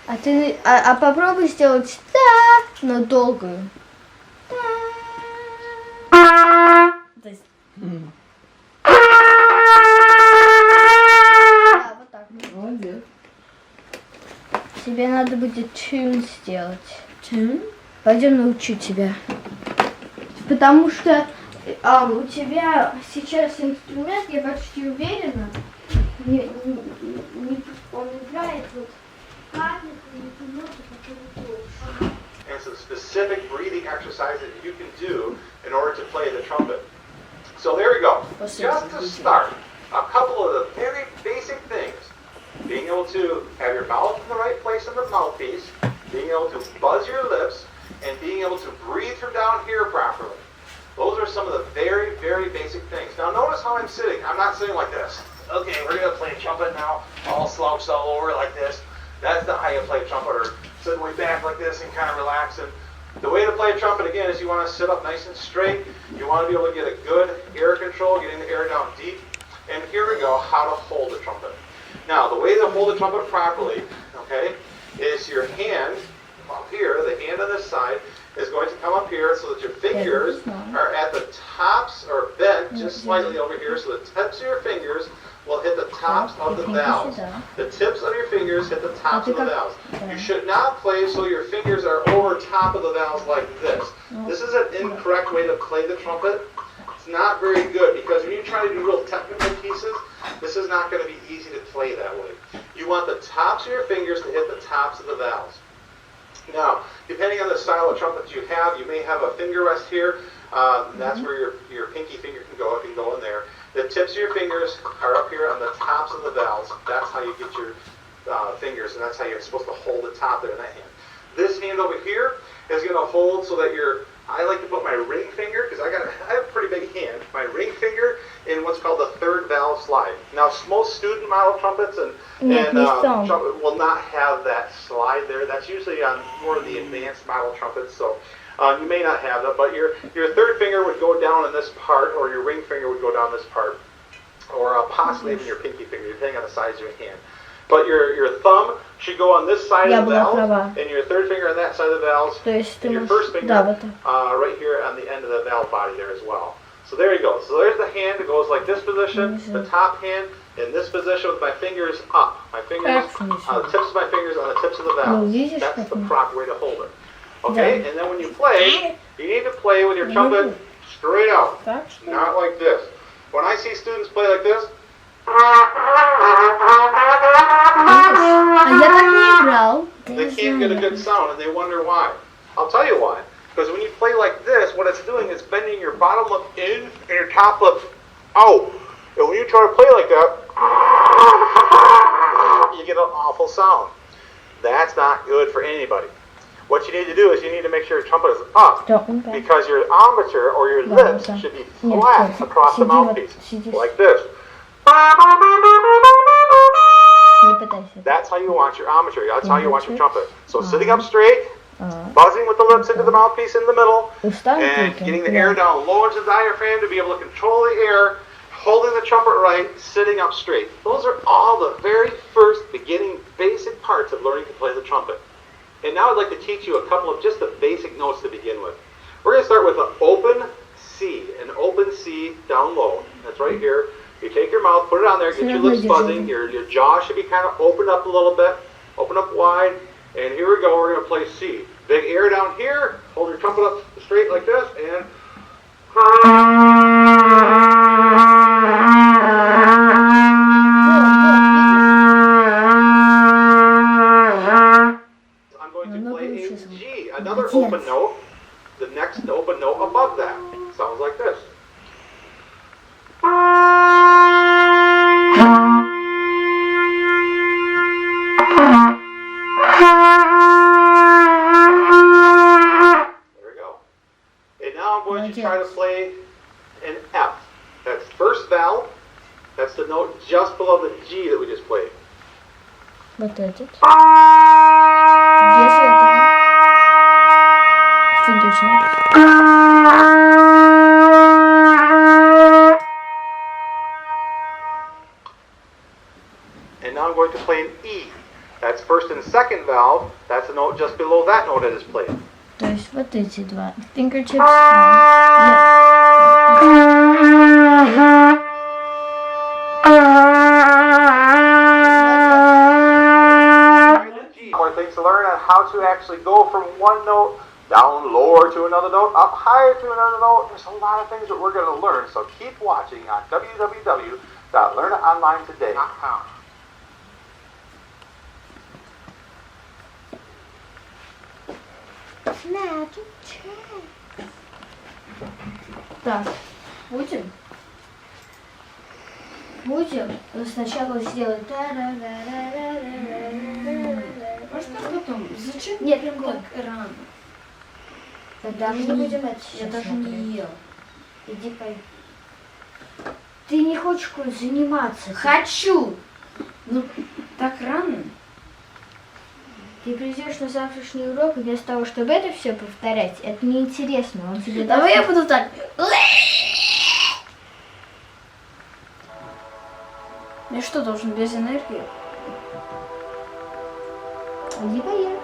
А попробуй сделать да, но долгую. Да. То есть... Да, вот так. Молодец. Тебе надо будет тюн сделать. Тюн? Пойдем научу тебя. Потому что у тебя сейчас инструмент, я почти уверена, он играет вот and some specific breathing exercises that you can do in order to play the trumpet. So there we go. Just to start, a couple of the very basic things. Being able to have your mouth in the right place in the mouthpiece, being able to buzz your lips, and being able to breathe from down here properly. Those are some of the very, very basic things. Now notice how I'm sitting. I'm not sitting like this. Okay, we're going to play trumpet now, all slouched all over like this. That's not how you play trumpet, or sitting way back like this and kind of relaxing. The way to play trumpet, again, is you want to sit up nice and straight. You want to be able to get a good air control, getting the air down deep. And here we go, how to hold the trumpet. Now, the way to hold the trumpet properly, okay, is your hand up here, the hand on this side, is going to come up here so that your fingers are at the tops, or bent just slightly over here, so the tips of your fingers will hit the tops of the valves. The tips of your fingers hit the tops of the valves. You should not play so your fingers are over top of the valves like this. This is an incorrect way to play the trumpet. It's not very good, because when you try to do real technical pieces, this is not going to be easy to play that way. You want the tops of your fingers to hit the tops of the valves. Now, depending on the style of trumpet you have, you may have a finger rest here. That's where your pinky finger can go. It can go in there. The tips of your fingers are up here on the tops of the valves. That's how you get your fingers, and that's how you're supposed to hold the top there in that hand. This hand over here is going to hold so that I like to put my ring finger, because I have a pretty big hand, my ring finger in what's called the third valve slide. Now, most student model trumpets and trumpet will not have that slide there. That's usually on more of the advanced model trumpets, so you may not have that, but your third finger would go down in this part, or your ring finger would go down this part, or possibly even your pinky finger, depending on the size of your hand. But your thumb should go on this side of the valve, and your third finger on that side of the valves, and your first finger right here on the end of the valve body there as well. So there you go. So there's the hand. It goes like this position, the top hand in this position with my fingers up. My fingers, the tips of my fingers on the tips of the valves. That's the proper way to hold it. Okay, and then when you play, you need to play with your trumpet straight out, not like this. When I see students play like this, they can't get a good sound, and they wonder why. I'll tell you why. Because when you play like this, what it's doing is bending your bottom lip in and your top lip out. And when you try to play like that, you get an awful sound. That's not good for anybody. What you need to do is you need to make sure your trumpet is up, because your embouchure or your lips should be flat across the mouthpiece, like this. That's how you want your embouchure. That's how you want your trumpet. So sitting up straight, buzzing with the lips into the mouthpiece in the middle, and getting the air down low into the diaphragm to be able to control the air, holding the trumpet right, sitting up straight. Those are all the very first beginning basic parts of learning to play the trumpet. And now I'd like to teach you a couple of just the basic notes to begin with. We're going to start with an open C down low. That's right here. You take your mouth, put it on there, get your lips buzzing. Your jaw should be kind of opened up a little bit, open up wide. And here we go, we're going to play C. Big air down here, hold your trumpet up straight like this, and I'm going to play a G, another open note, the next open note above that. Sounds like this. Try to play an F. That's first valve. That's the note just below the G that we just played. Вот этот. And now I'm going to play an E. That's first and second valve. That's a note just below that note that is played. То есть вот эти два. Fingertips on. More things to learn on how to actually go from one note down lower to another note, up higher to another note. There's a lot of things that we're going to learn, so keep watching on www.learnitonlinetoday.com. Так, будем? Будем, но сначала сделать. Можно потом? Зачем? Нет, прям год. так рано? Тогда мы не будем это сейчас Я даже смотреть. не ел. Иди пой. Ты не хочешь заниматься? Хочу! Ну, так рано? Ты придешь на завтрашний урок, и вместо того, чтобы это все повторять, это неинтересно. Он тебе Давай я даст... буду так. Я что, должен без энергии? Иди поешь.